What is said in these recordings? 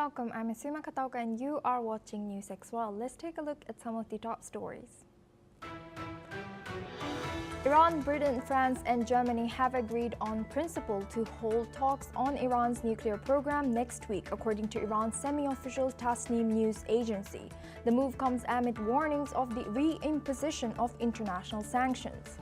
Welcome, I'm Asuma Katauka and you are watching NewsX World. Let's take a look at some of the top stories. Iran, Britain, France and Germany have agreed on principle to hold talks on Iran's nuclear program next week, according to Iran's semi-official Tasnim news agency. The move comes amid warnings of the re-imposition of international sanctions.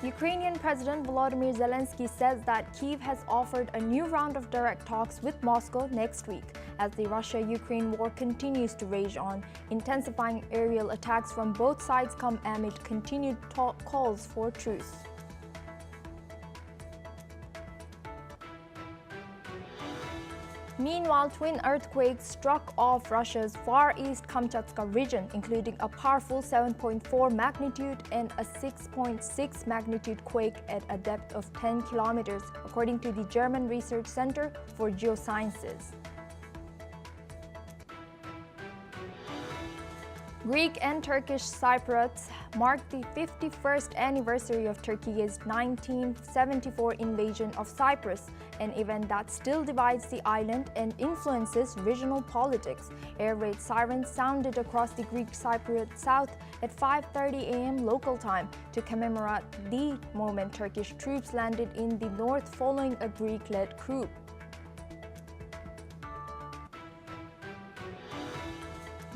Ukrainian President Volodymyr Zelensky says that Kyiv has offered a new round of direct talks with Moscow next week as the Russia-Ukraine war continues to rage on. Intensifying aerial attacks from both sides come amid continued calls for truce. Meanwhile, twin earthquakes struck off Russia's Far East Kamchatka region, including a powerful 7.4 magnitude and a 6.6 magnitude quake at a depth of 10 kilometers, according to the German Research Center for Geosciences. Greek and Turkish Cypriots marked the 51st anniversary of Turkey's 1974 invasion of Cyprus, an event that still divides the island and influences regional politics. Air raid sirens sounded across the Greek Cypriot south at 5:30 a.m. local time to commemorate the moment Turkish troops landed in the north following a Greek-led coup.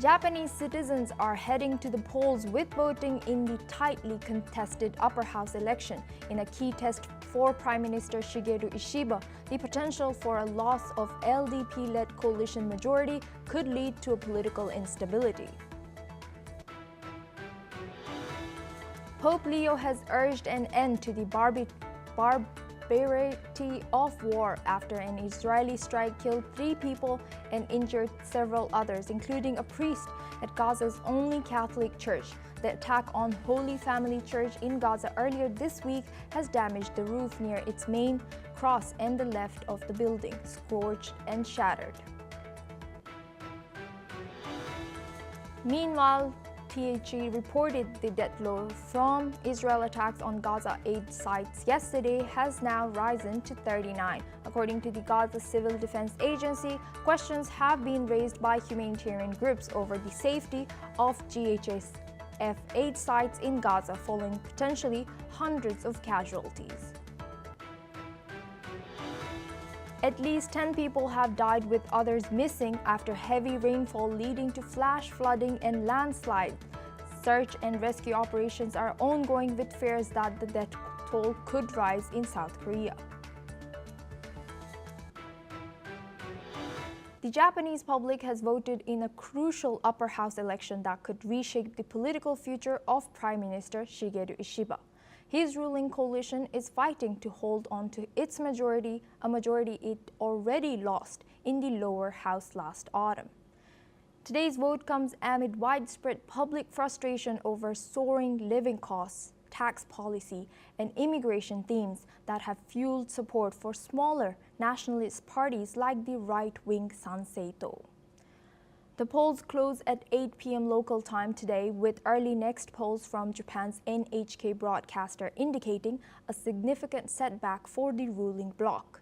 Japanese citizens are heading to the polls with voting in the tightly contested upper house election. In a key test for Prime Minister Shigeru Ishiba, the potential for a loss of LDP-led coalition majority could lead to a political instability. Pope Leo has urged an end to the barbarity of war after an Israeli strike killed 3 people and injured several others, including a priest at Gaza's only Catholic church. The attack on Holy Family Church in Gaza earlier this week has damaged the roof near its main cross and the left of the building, scorched and shattered. Meanwhile, THE reported the death toll from Israel attacks on Gaza aid sites yesterday has now risen to 39. According to the Gaza Civil Defense Agency, questions have been raised by humanitarian groups over the safety of GHSF aid sites in Gaza following potentially hundreds of casualties. At least 10 people have died with others missing after heavy rainfall leading to flash flooding and landslides. Search and rescue operations are ongoing with fears that the death toll could rise in South Korea. The Japanese public has voted in a crucial upper house election that could reshape the political future of Prime Minister Shigeru Ishiba. His ruling coalition is fighting to hold on to its majority, a majority it already lost in the lower house last autumn. Today's vote comes amid widespread public frustration over soaring living costs, tax policy, and immigration themes that have fueled support for smaller nationalist parties like the right-wing Sanseitou. The polls close at 8 p.m. local time today, with early next polls from Japan's NHK broadcaster indicating a significant setback for the ruling bloc.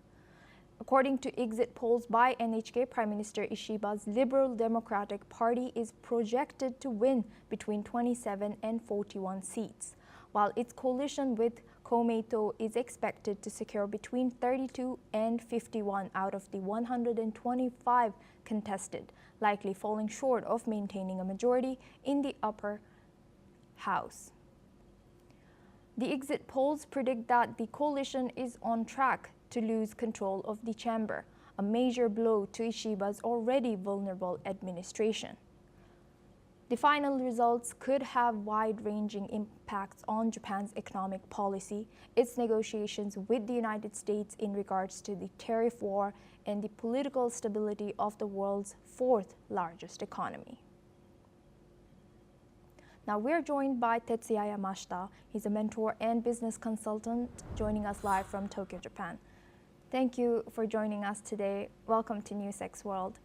According to exit polls by NHK, Prime Minister Ishiba's Liberal Democratic Party is projected to win between 27 and 41 seats, while its coalition with Komeito is expected to secure between 32 and 51 out of the 125 contested, likely falling short of maintaining a majority in the upper house. The exit polls predict that the coalition is on track to lose control of the chamber, a major blow to Ishiba's already vulnerable administration. The final results could have wide-ranging impacts on Japan's economic policy, its negotiations with the United States in regards to the tariff war, and the political stability of the world's 4th largest economy. Now we're joined by Tetsuya Yamashita. He's a mentor and business consultant joining us live from Tokyo, Japan. Thank you for joining us today. Welcome to NewsX World.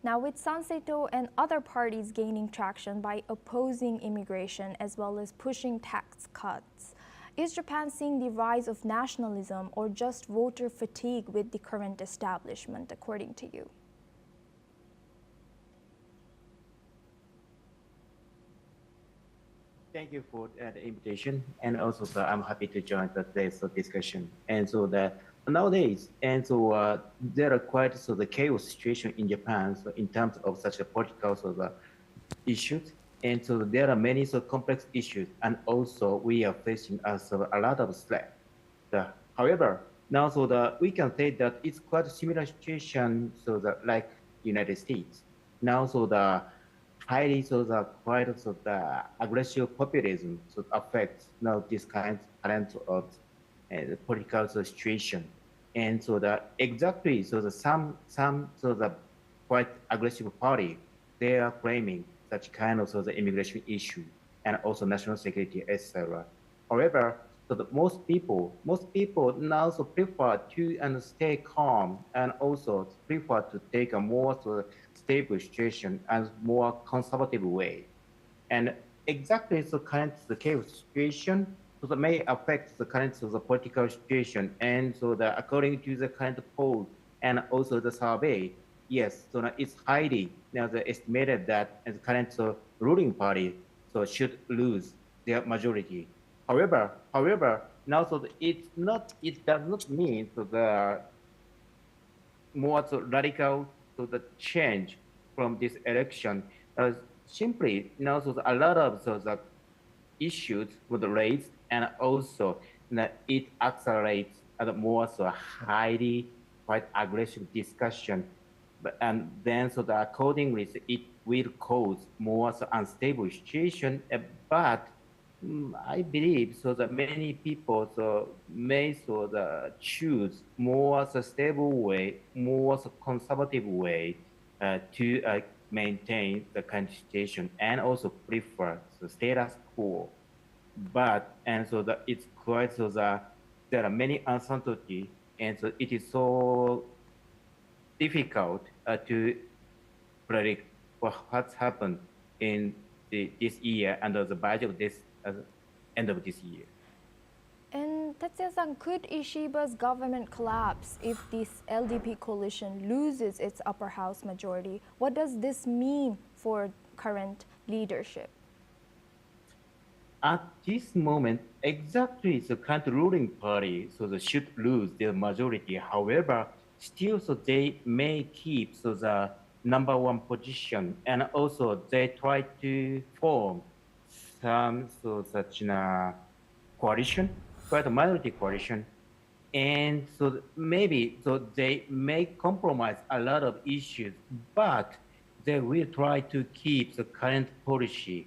Now, with Sanseitou and other parties gaining traction by opposing immigration as well as pushing tax cuts, Is Japan seeing the rise of nationalism or just voter fatigue with the current establishment, according to you? Thank you for the invitation, and also I'm happy to join today's discussion. And nowadays, there are quite the chaos situation in Japan. So in terms of such a political issues, and so there are many complex issues, and also we are facing a lot of threat. However, now we can say that it's quite a similar situation. Like United States now, highly quite the aggressive populism affects now this kind of political situation, and exactly some the quite aggressive party, they are claiming such kind of the immigration issue and also national security, etc. However, most people now prefer to stay calm and also prefer to take a more stable situation and more conservative way. And exactly the current the chaos situation that may affect the current the political situation. And according to the current poll and also the survey, yes, it's highly now estimated that the current ruling party should lose their majority. However, now it does not mean the more radical the change from this election. Simply now a lot of the issues were raised, and also it accelerates a more highly quite aggressive discussion. And then accordingly it will cause more unstable situation. But I believe that many people may choose more stable way, more conservative way to maintain the current situation, and also prefer the status quo. But it's quite there are many uncertainty, and so it is so difficult to predict what's happened in this year and the budget of this end of this year. And Tetsuya-san, could Ishiba's government collapse if this LDP coalition loses its upper house majority? What does this mean for current leadership? At this moment, exactly the current ruling party they should lose their majority. However, still they may keep the number one position, and also they try to form some such a coalition, quite a minority coalition, and maybe they may compromise a lot of issues, but they will try to keep the current policy.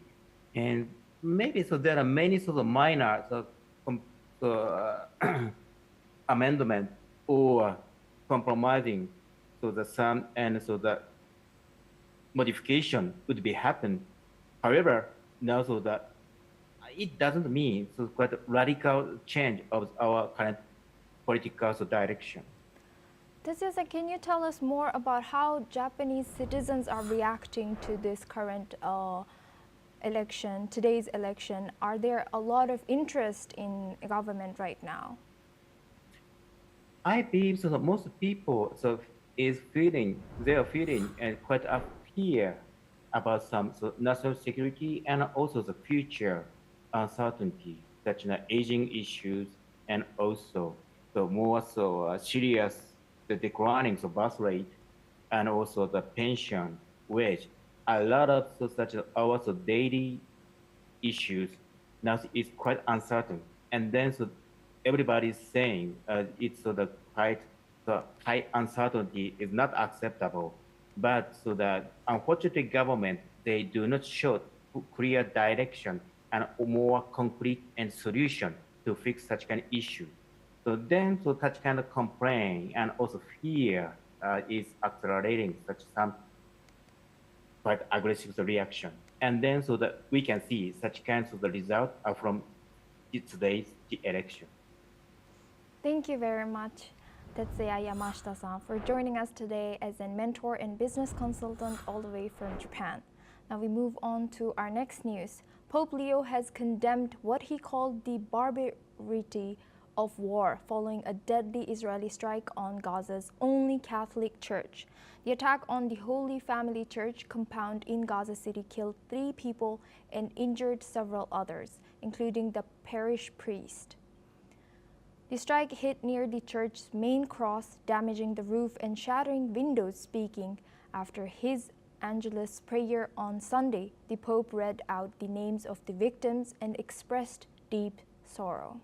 And maybe there are many minor amendment or compromising the some, and the modification would be happen. However, now that it doesn't mean quite a radical change of our current political direction. Tetsuya-san, can you tell us more about how Japanese citizens are reacting to this current election, today's election? Are there a lot of interest in government right now? I believe that most people they are feeling quite a fear about some national security and also the future uncertainty, such as aging issues, and also the more serious the declining birth rate, and also the pension, wage. A lot of such our daily issues now is quite uncertain, and then everybody's saying it's the quite the high uncertainty is not acceptable. But that unfortunately government, they do not show clear direction and more concrete and solution to fix such kind of issue. So then such kind of complaint and also fear is accelerating such some quite aggressive reaction. And then that we can see such kinds of the result from today's election. Thank you very much, Tetsuya Yamashita-san, for joining us today as a mentor and business consultant all the way from Japan. Now we move on to our next news. Pope Leo has condemned what he called the severity of war following a deadly Israeli strike on Gaza's only Catholic church. The attack on the Holy Family Church compound in Gaza City killed 3 people and injured several others, including the parish priest. The strike hit near the church's main cross, damaging the roof and shattering windows. Speaking after his Angelus prayer on Sunday, the Pope read out the names of the victims and expressed deep sorrow.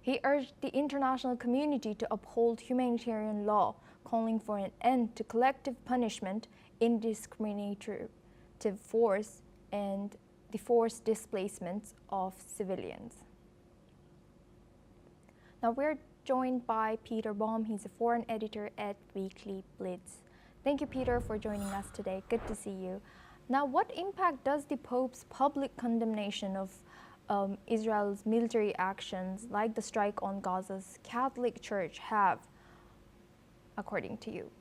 He urged the international community to uphold humanitarian law, calling for an end to collective punishment, indiscriminate force, and the forced displacements of civilians. Now we're joined by Peter Baum. He's a foreign editor at Weekly Blitz. Thank you, Peter, for joining us today. Good to see you. Now, what impact does the Pope's public condemnation of Israel's military actions, like the strike on Gaza's Catholic Church, have, according to you?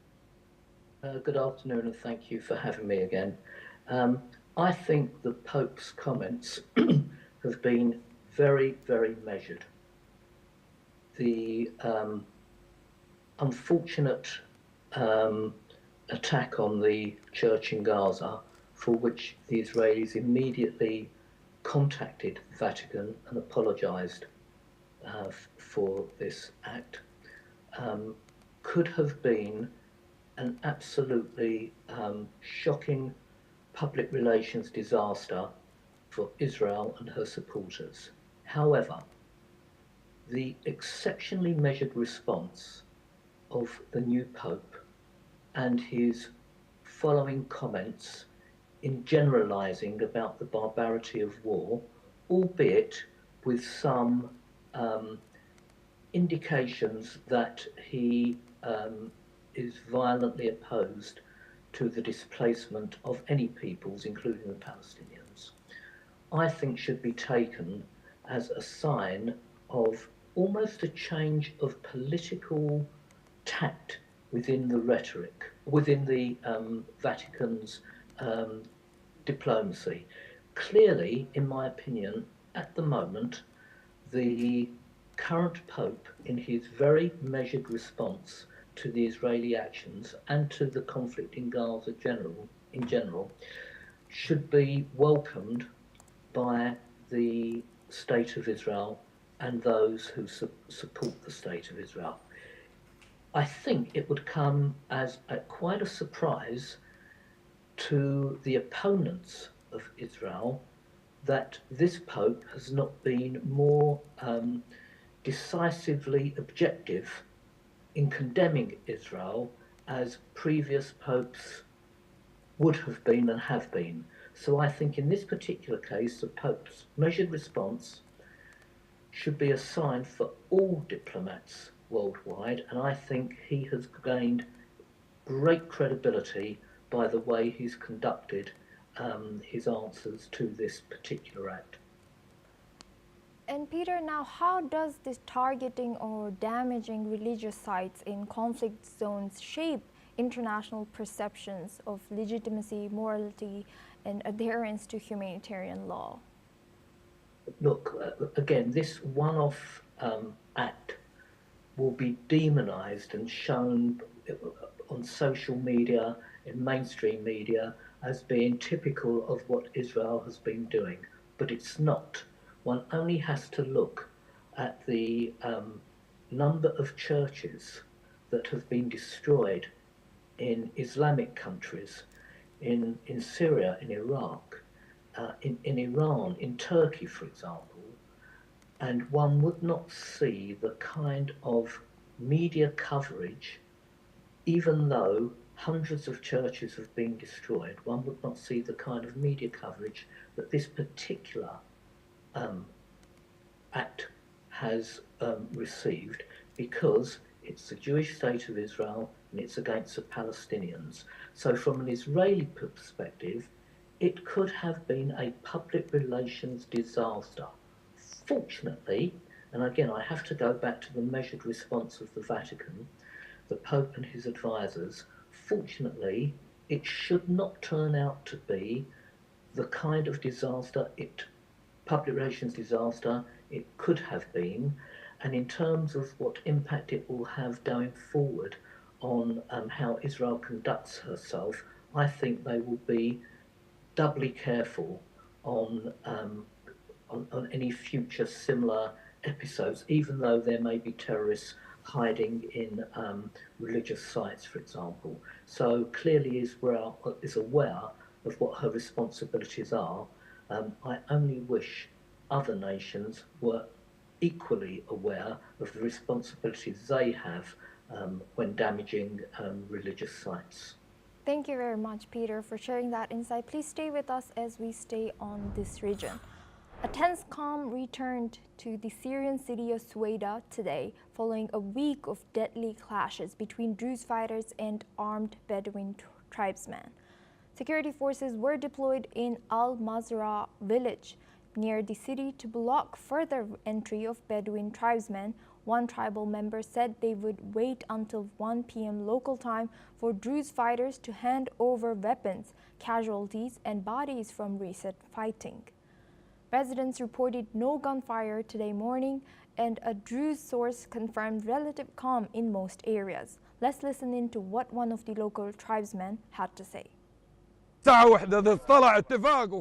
Good afternoon, and thank you for having me again. I think the Pope's comments have been very, very measured. The unfortunate attack on the church in Gaza, for which the Israelis immediately contacted the Vatican and apologised for this act, could have been an absolutely shocking public relations disaster for Israel and her supporters. However, the exceptionally measured response of the new Pope and his following comments in generalising about the barbarity of war, albeit with some indications that he is violently opposed to the displacement of any peoples, including the Palestinians, I think should be taken as a sign of almost a change of political tact within the rhetoric, within the Vatican's diplomacy. Clearly, in my opinion, at the moment, the current Pope, in his very measured response to the Israeli actions and to the conflict in Gaza in general, should be welcomed by the State of Israel and those who support the State of Israel. I think it would come as quite a surprise to the opponents of Israel that this Pope has not been more decisively objective in condemning Israel as previous popes would have been and have been. So I think in this particular case, the Pope's measured response should be a sign for all diplomats worldwide, and I think he has gained great credibility by the way he's conducted his answers to this particular act. And Peter, now how does this targeting or damaging religious sites in conflict zones shape international perceptions of legitimacy, morality, and adherence to humanitarian law? Look, again, this one-off act will be demonized and shown on social media, in mainstream media, as being typical of what Israel has been doing. But it's not. One only has to look at the number of churches that have been destroyed in Islamic countries, in Syria, in Iraq, in Iran, in Turkey, for example, and one would not see the kind of media coverage, even though hundreds of churches have been destroyed, one would not see the kind of media coverage that this particular act has received, because it's the Jewish state of Israel and it's against the Palestinians. So from an Israeli perspective, it could have been a public relations disaster. Fortunately, and again I have to go back to the measured response of the Vatican, the Pope and his advisors, fortunately it should not turn out to be the kind of disaster, public relations disaster, it could have been, and in terms of what impact it will have going forward on how Israel conducts herself, I think they will be doubly careful on any future similar episodes, even though there may be terrorists hiding in religious sites, for example. So clearly Israel is aware of what her responsibilities are. I only wish other nations were equally aware of the responsibilities they have when damaging religious sites. Thank you very much, Peter, for sharing that insight. Please stay with us as we stay on this region. A tense calm returned to the Syrian city of Sweida today following a week of deadly clashes between Druze fighters and armed Bedouin tribesmen. Security forces were deployed in Al-Mazrah village near the city to block further entry of Bedouin tribesmen. One tribal member said they would wait until 1 p.m. local time for Druze fighters to hand over weapons, casualties, and bodies from recent fighting. Residents reported no gunfire today morning, and a Druze source confirmed relative calm in most areas. Let's listen in to what one of the local tribesmen had to say. ساعة واحدة طلع اتفاق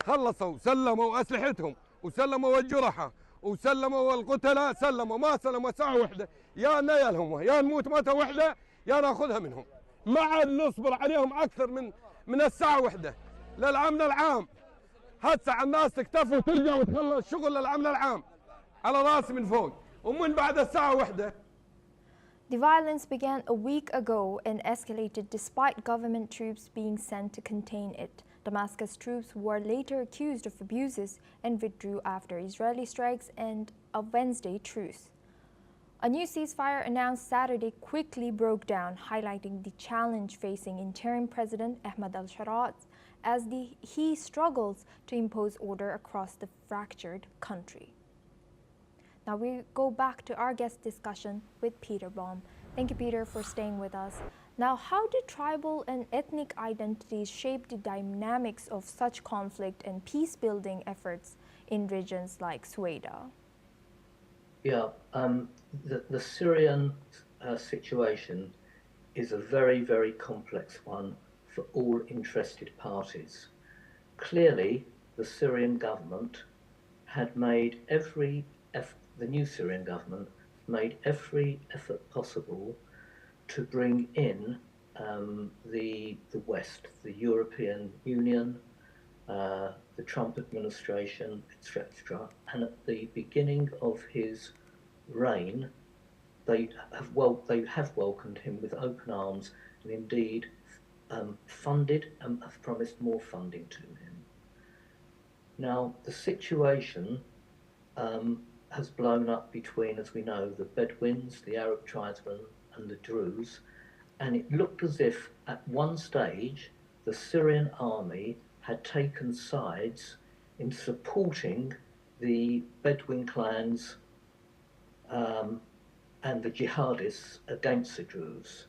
خلصوا سلموا أسلحتهم وسلموا الجرحى وسلموا القتلى سلموا ما سلموا ساعة واحدة يا نيلهم يا نموت موتة واحدة يا ناخذها منهم ما عاد نصبر عليهم أكثر من الساعة واحدة للأمن العام هسه الناس تكتفوا وترجع وتخلص شغل للأمن العام على راسي من فوق ومن بعد الساعة واحدة. The violence began a week ago and escalated despite government troops being sent to contain it. Damascus troops were later accused of abuses and withdrew after Israeli strikes and a Wednesday truce. A new ceasefire announced Saturday quickly broke down, highlighting the challenge facing interim President Ahmed al-Sharat as he struggles to impose order across the fractured country. Now we go back to our guest discussion with Peter Baum. Thank you, Peter, for staying with us. Now, how do tribal and ethnic identities shape the dynamics of such conflict and peace-building efforts in regions like Sweida? Yeah, the Syrian situation is a very, very complex one for all interested parties. Clearly, the Syrian government had made the new Syrian government made every effort possible to bring in the West, the European Union, the Trump administration, etc. And at the beginning of his reign, they have welcomed him with open arms and indeed funded and have promised more funding to him. Now, the situation has blown up between, as we know, the Bedouins, the Arab tribesmen, and the Druze, and it looked as if at one stage the Syrian army had taken sides in supporting the Bedouin clans and the jihadists against the Druze.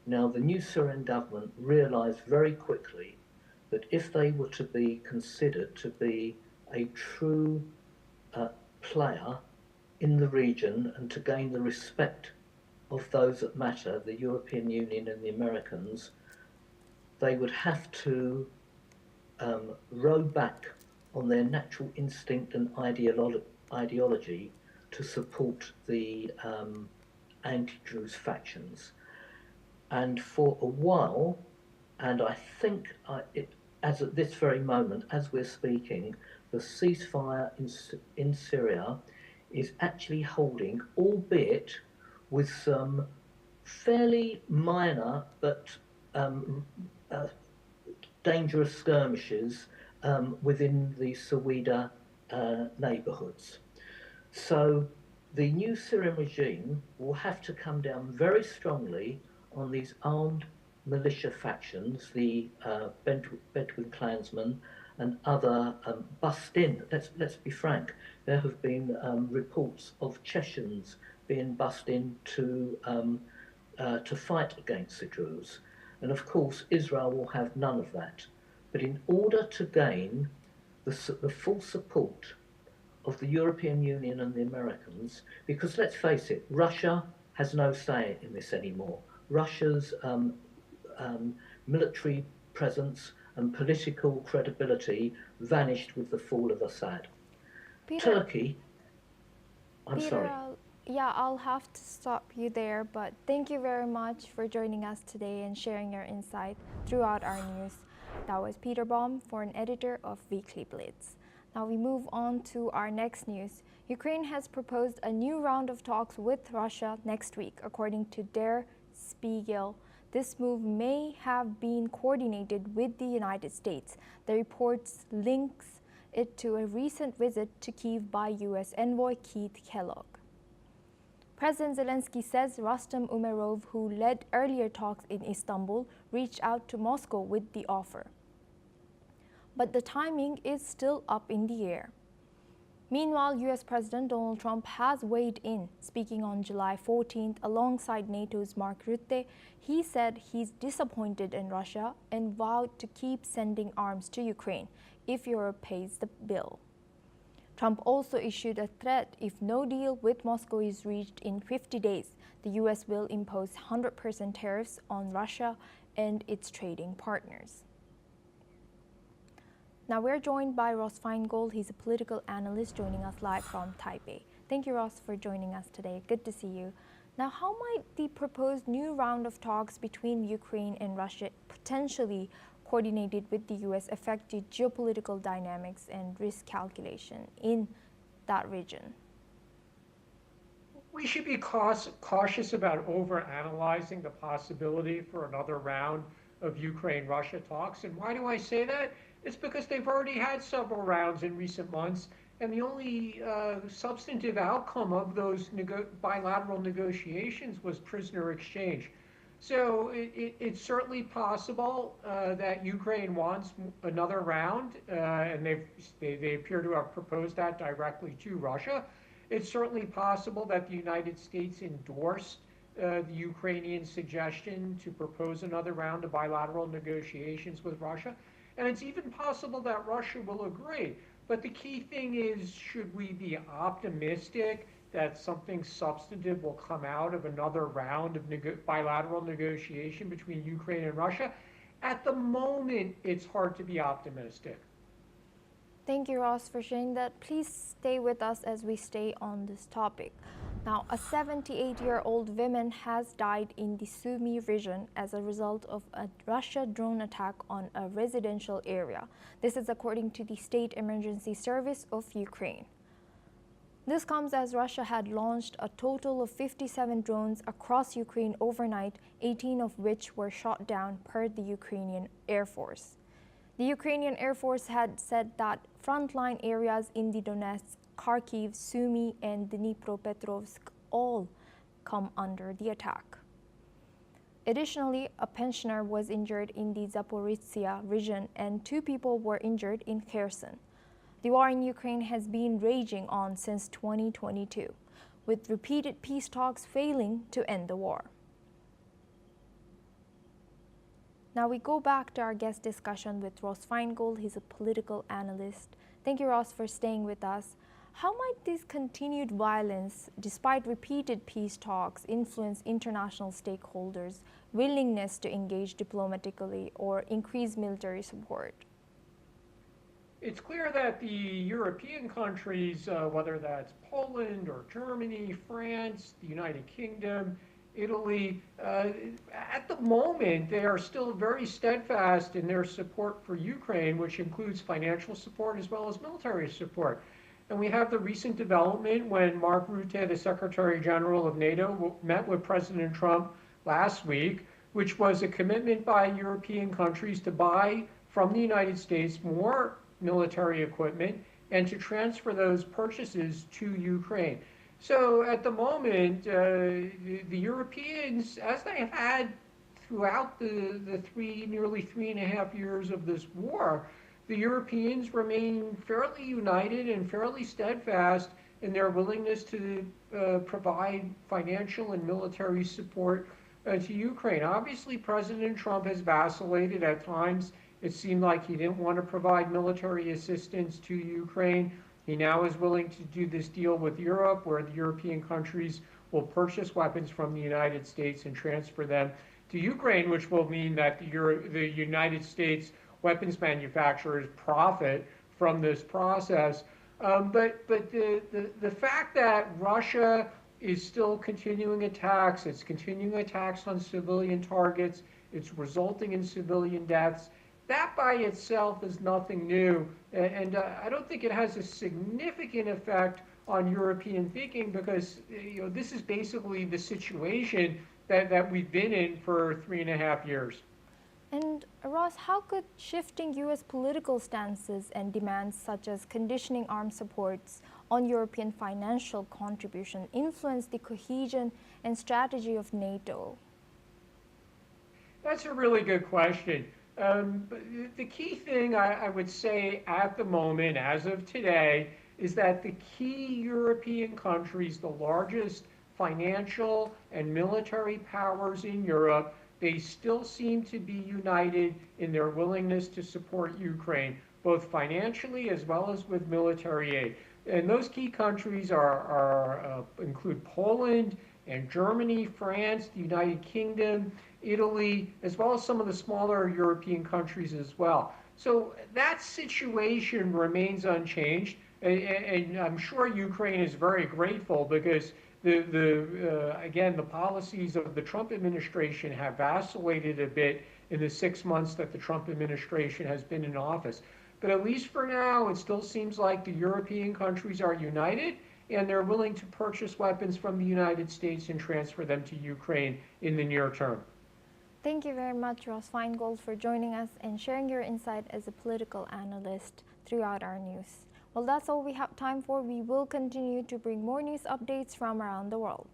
Now, the new Syrian government realized very quickly that if they were to be considered to be a true player in the region and to gain the respect of those that matter, the European Union and the Americans, they would have to row back on their natural instinct and ideology to support the anti-Druze factions. And for a while, and I think as at this very moment, as we're speaking, the ceasefire in Syria is actually holding, albeit with some fairly minor but dangerous skirmishes within the Sweida neighbourhoods. So the new Syrian regime will have to come down very strongly on these armed militia factions, the Bedouin clansmen and other bussed in. Let's be frank, there have been reports of Chechens being bussed in to fight against the Druze. And of course, Israel will have none of that. But in order to gain the full support of the European Union and the Americans, because let's face it, Russia has no say in this anymore. Russia's military presence and political credibility vanished with the fall of Assad. Peter, Turkey, I'm Peter, sorry. I'll have to stop you there, but thank you very much for joining us today and sharing your insight throughout our news. That was Peter Baum, foreign editor of Weekly Blitz. Now we move on to our next news. Ukraine has proposed a new round of talks with Russia next week, according to Der Spiegel. This move may have been coordinated with the United States. The reports links it to a recent visit to Kyiv by U.S. envoy Keith Kellogg. President Zelensky says Rustem Umerov, who led earlier talks in Istanbul, reached out to Moscow with the offer. But the timing is still up in the air. Meanwhile, U.S. President Donald Trump has weighed in. Speaking on July 14th alongside NATO's Mark Rutte, he said he's disappointed in Russia and vowed to keep sending arms to Ukraine if Europe pays the bill. Trump also issued a threat if no deal with Moscow is reached in 50 days, the U.S. will impose 100% tariffs on Russia and its trading partners. Now we're joined by Ross Feingold. He's a political analyst joining us live from Taipei. Thank you, Ross, for joining us today. Good to see you. Now, how might the proposed new round of talks between Ukraine and Russia, potentially coordinated with the U.S., affect the geopolitical dynamics and risk calculation in that region? We should be cautious about overanalyzing the possibility for another round of Ukraine-Russia talks. And why do I say that? It's because they've already had several rounds in recent months, and the only substantive outcome of those bilateral negotiations was prisoner exchange. So it's certainly possible that Ukraine wants another round, and they appear to have proposed that directly to Russia. It's certainly possible that the United States endorsed the Ukrainian suggestion to propose another round of bilateral negotiations with Russia. And it's even possible that Russia will agree. But the key thing is, should we be optimistic that something substantive will come out of another round of bilateral negotiation between Ukraine and Russia? At the moment, it's hard to be optimistic. Thank you, Ross, for sharing that. Please stay with us as we stay on this topic. Now, a 78-year-old woman has died in the Sumy region as a result of a Russian drone attack on a residential area. This is according to the State Emergency Service of Ukraine. This comes as Russia had launched a total of 57 drones across Ukraine overnight, 18 of which were shot down per the Ukrainian Air Force. The Ukrainian Air Force had said that frontline areas in the Donetsk, Kharkiv, Sumy, and Dnipropetrovsk all come under the attack. Additionally, a pensioner was injured in the Zaporizhzhia region and 2 people were injured in Kherson. The war in Ukraine has been raging on since 2022, with repeated peace talks failing to end the war. Now we go back to our guest discussion with Ross Feingold. He's a political analyst. Thank you, Ross, for staying with us. How might this continued violence, despite repeated peace talks, influence international stakeholders' willingness to engage diplomatically or increase military support? It's clear that the European countries, whether that's Poland or Germany, France, the United Kingdom, Italy, at the moment, they are still very steadfast in their support for Ukraine, which includes financial support as well as military support. And we have the recent development when Mark Rutte, the Secretary General of NATO, met with President Trump last week, which was a commitment by European countries to buy from the United States more military equipment and to transfer those purchases to Ukraine. So at the moment, the Europeans, as they have had throughout the nearly 3.5 years of this war, the Europeans remain fairly united and fairly steadfast in their willingness to provide financial and military support to Ukraine. Obviously, President Trump has vacillated at times. It seemed like he didn't want to provide military assistance to Ukraine. He now is willing to do this deal with Europe, where the European countries will purchase weapons from the United States and transfer them to Ukraine, which will mean that the United States weapons manufacturers profit from this process. But the fact that Russia is still continuing attacks, it's continuing attacks on civilian targets, it's resulting in civilian deaths, that by itself is nothing new. And I don't think it has a significant effect on European thinking, because this is basically the situation that we've been in for 3.5 years. And Ross, how could shifting U.S. political stances and demands such as conditioning arms supports on European financial contribution influence the cohesion and strategy of NATO? That's a really good question. The key thing I would say at the moment, as of today, is that the key European countries, the largest financial and military powers in Europe, they still seem to be united in their willingness to support Ukraine, both financially as well as with military aid. And those key countries include Poland and Germany, France, the United Kingdom, Italy, as well as some of the smaller European countries as well. So that situation remains unchanged, and I'm sure Ukraine is very grateful, because again, the policies of the Trump administration have vacillated a bit in the 6 months that the Trump administration has been in office. But at least for now, it still seems like the European countries are united, and they're willing to purchase weapons from the United States and transfer them to Ukraine in the near term. Thank you very much, Ross Feingold, for joining us and sharing your insight as a political analyst throughout our news. Well, that's all we have time for. We will continue to bring more news updates from around the world.